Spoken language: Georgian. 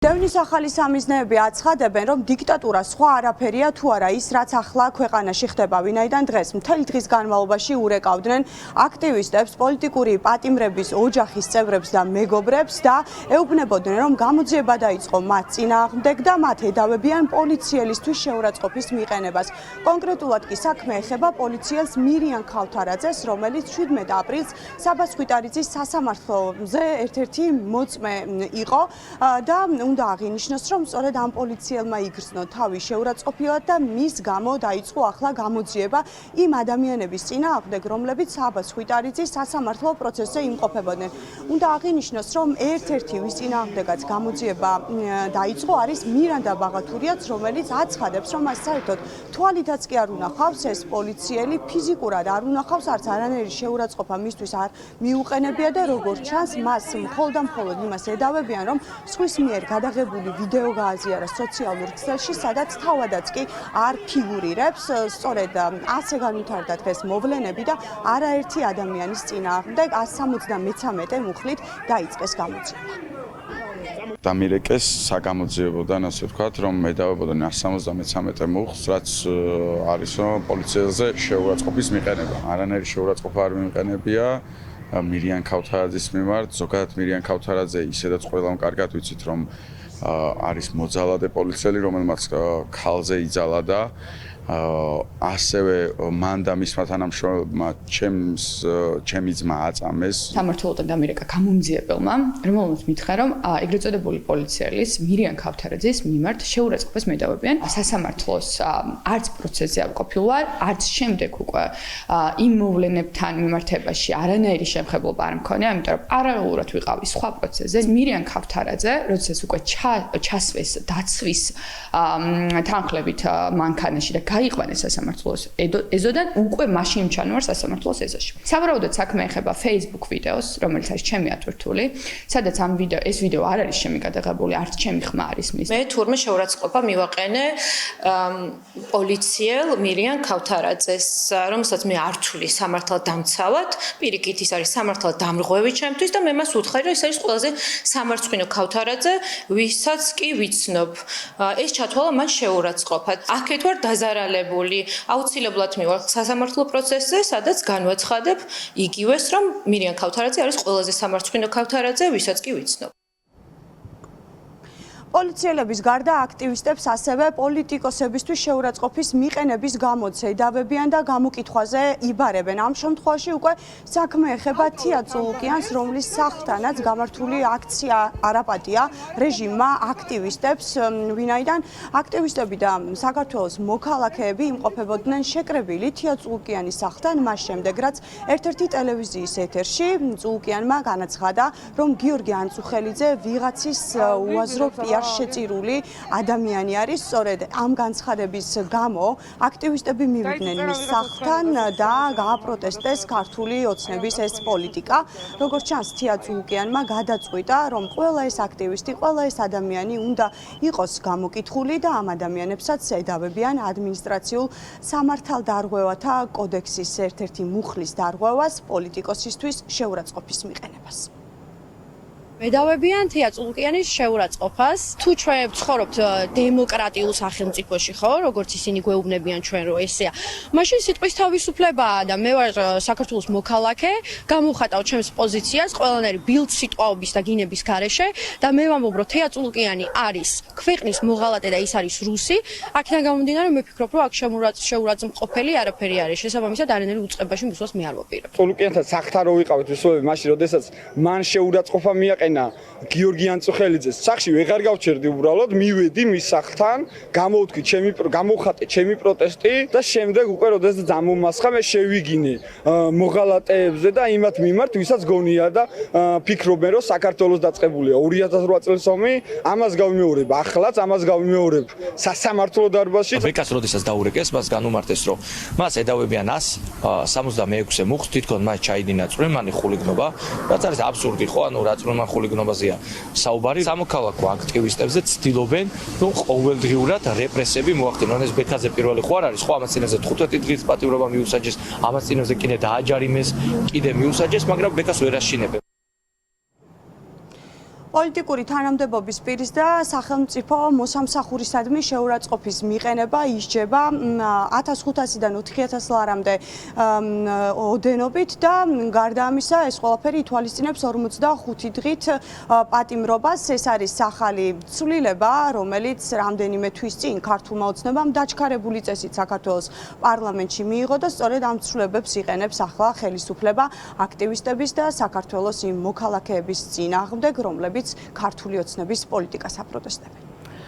დევნის ახალი სამიზნეები აცხადებენ, რომ დიქტატურა სხვა არაფერია თუ არა ის, რაც ახლა ქვეყანაში ხდება, ვინაიდან დღეს მთელი დღის განმავლობაში ურეკავდნენ აქტივისტებს, პოლიტიკური პატიმრების ოჯახის წევრებს და მეგობრებს და ეუბნებოდნენ, რომ გამოძიება დაიწყო მათ წინააღმდეგ და მათ ედავებიან პოლიციელისთვის შეურაცხყოფის მიყენებას. კონკრეტულად კი საქმე ეხება პოლიციელს მირიან ქავთარაძეს, რომელიც 17 აპრილს საბას ხვიტარიძის სასამართლოზე ერთ-ერთი მოწმე იყო და უნდა აღინიშნოს, რომ სწორედ ამ პოლიციელმა იგრძნო თავი შეურაცხყოფილად და მის გამო დაიწყო ახლა გამოძიება იმ ადამიანების წინააღმდეგ, რომლებიც საბას ხვიტარიძის სასამართლო პროცესზე იმყოფებოდნენ. უნდა აღინიშნოს, რომ ერთ-ერთი ვის წინააღმდეგაც გამოძიება დაიწყო არის მირანდა ბაღათურიაც, რომელიც აცხადებს, რომ მას საერთოდ თვალითაც კი არ უნახავს ეს პოლიციელი, ფიზიკურად არ უნახავს, არც არანაირი შეურაცხყოფა მისთვის არ მიუყენებია და როგორც ჩანს, მას მხოლოდ და მხოლოდ იმას ედავებიან, რომ სხვის მიერ გადაღებული ვიდეო გააზიარა სოციალურ ქსელში, სადაც თავადაც კი არ ფიგურირებს. სწორედ ასე განვითარდა დღეს მოვლენები და არაერთი ადამიანის წინააღმდეგ 173 მუხლით დაიწყეს გამოძიება. დამირეკეს საგამოძიებოდან, ასე ვთქვათ, რომ ედავებოდნენ 173 მუხლს, რაც არის პოლიციელზე შეურაცხყოფის მიყენება. არანაირი შეურაცხყოფა არ მიიყენებია მირიან ქავთარაძის მიმართ. ზოგადად მირიან ქავთარაძე ისედაც ყველამ კარგად ვიცით, რომ არის მოძალადე პოლიციელი, რომელმაც ქალზე იძალა და ასევე მან და მისმა თანამშრომლებმა ჩემი ძმა აწამეს. სამართლოდან დამირეკა გამომძიებელმა, რომელმაც მითხრა, რომ ეგრეთ წოდებული პოლიციელის მირიან ქავთარაძის მიმართ შეურაცხყოფას მედავებიან. სასამართლოს არც პროცესზე არ ყოფილვარ, არც შემდეგ უკვე იმ მოვლენებთან მიმართებაში არანაირი შემხებლობა არ მქონია, იმიტომ რომ პარალელურად ვიყავი სხვა პროცესზე. მირიან ქავთარაძე, როდესაც უკვე ჩასვეს დაცვის თანხლებით მანქანაში და გაიყვანეს სასამართლოს ეზოდან, უკვე მაშინ ჩანვარ სასამართლოს ეზოში. სავარაუდოდ საქმე ეხება Facebook ვიდეოს, რომელიც არის ჩემი ატვირთული, სადაც ეს ვიდეო არ არის ჩემი გადაღებული, არც ჩემი ხმა არის მის. მე თურმე შეურაცხყოფა მივაყენე პოლიციელ მირიან ქავთარაძეს, რომელსაც მე არ ვთვლი სამართალად დამცავად, პირიქით ის არის სამართალად დამრღვევი ჩემთვის და მე მას ვუთხარი, რომ ის არის ყველაზე სამარცხვინო ქავთარაძე, ვისაც კი ვიცნობ. ეს ჩათვალა მან შეურაცხყოფა. აქეთ ვარ დაზარალებული, აუცილებლად მივარ სასამართლო პროცესზე, სადაც განვაცხადებ იგივეს, რომ მირიან ქავთარაძე არის ყველაზე სამარცხვინო ქავთარაძე, ვისაც კი ვიცნობ. პოლიციელების გარდა აქტივისტებს ასევე პოლიტიკოსებისთვის შეურაცხყოფის მიყენების გამოც ედავებიან და გამოკითხვაზე იბარებენ. ამ შემთხვევაში უკვე საქმე ეხება თია წულუკიანს, რომლის სახლთანაც გამართული აქცია არაპატია რეჟიმმა აქტივისტებს, ვინაიდან აქტივისტები და საქართველოს მოქალაქეები იმყოფებოდნენ შეკრებილი თია წულუკიანის სახლთან, მას შემდეგ რაც ერთ-ერთი ტელევიზიის ეთერში წულუკიანმა განაცხადა, რომ გიორგი ანწუხელიძე ვიღაცის უაზრო შეწირული ადამიანი არის. სწორედ ამ განცხადების გამო აქტივისტები მივიდნენ მის სახლთან და გააპროტესტეს ქართული ოცნების ეს პოლიტიკა. როგორც ჩანს, თია წულუკიანმა გადაწყვიტა, რომ ყველა ეს აქტივისტი, ყველა ეს ადამიანი უნდა იყოს გამოკითხული და ამ ადამიანებსაც ედავებიან ადმინისტრაციულ სამართალდარღვევათა კოდექსის ერთ-ერთი მუხლის დარღვევას, პოლიტიკოსისთვის შეურაცხყოფის მიყენებას. მედავებიან თია წულუკიანის შეურაცხყოფას. თუ ჩვენ ვცხოვრობთ დემოკრატიულ სახელმწიფოში, ხო, როგორც ისინი გვეუბნებიან ჩვენ, რომ ესეა, მაშინ სიტყვის თავისუფლებაა და მე ვარ საქართველოს მოქალაქე, გამოვხატავ ჩემს პოზიციას ყველანაირი ბილდ სიტყვაობის და გინების გარეშე და მე ვამბობ, რომ თია წულუკიანი არის ქვეყნის მოღალატე და ის არის რუსი. აქედან გამომდინარე, მე ვფიქრობ, რომ აქ შეურაცხყოფელი არაფერი არის. შესაბამისად, არანაირი უწყებაში მისვლას მე არ ვაპირებ. წულუკიანთან სახლთან რო ვიყავით ვისვები, მაშინ როდესაც მან შეურაცხყოფა მიაყენა გიორგი ანწუხელიძეს სახში ვეღარ გავჩერდი უბრალოდ, მივედი მის სახლთან, გამოვხატე ჩემი პროტესტი და შემდეგ უკვე როდესაც დამომასხა მე შევიგინე მოღალატეებზე და იმათ მიმართ, ვისაც გონია და ფიქრობენ, რომ საქართველოს დაწყებულია 2008 წლის ომი, ამას გავიმეორებ ახლაც, ამას გავიმეორებ სასამართლო დარბაზში. ბრიკას როდესაც დაურეკეს, მას განუმარტეს, რომ მას ედავებიან 176 მუხლს, თვითონ მას ჩაიდინა წვრილმანი ხულიგნობა, რაც არის აბსურდი, ხო, ანუ რა წვრილმან ხულიგნობაზეა საუბარი. სამოქალაქო აქტივისტებზე ცდილობენ, რომ ყოველდღიურად რეპრესები მოახდინონ. ეს ბექაზე პირველი ხო არ არის, ხო ამას წინაზე 15 დღის პატიმრობა მიუსაჯეს, ამას წინაზე კიდე დააჯარიმეს, კიდე მიუსაჯეს, მაგრამ ბექას ვერ აშინებენ. პოლიტიკური თანამდებობის პირის და სახელმწიფო მოსამსახურისადმი შეურაცხყოფის მიყენება ისჯება 1500-დან 4000 ლარამდე ოდენობით და გარდა ამისა ეს ყველაფერი ითვალისწინებს 45 დღით პატიმრობას. ეს არის ახალი ცვლილება, რომელიც რამდენიმე თვის წინ ქართულმა ოცნებამ დაჩქარებული წესით საქართველოს პარლამენტში მიიღო და სწორედ ამ ცვლილებებს იყენებს ახლა ხელისუფლება აქტივისტების და საქართველოს იმ მოქალაქეების წინააღმდეგ, რომლებიც ქართული ოცნების პოლიტიკას აპროტესტებენ.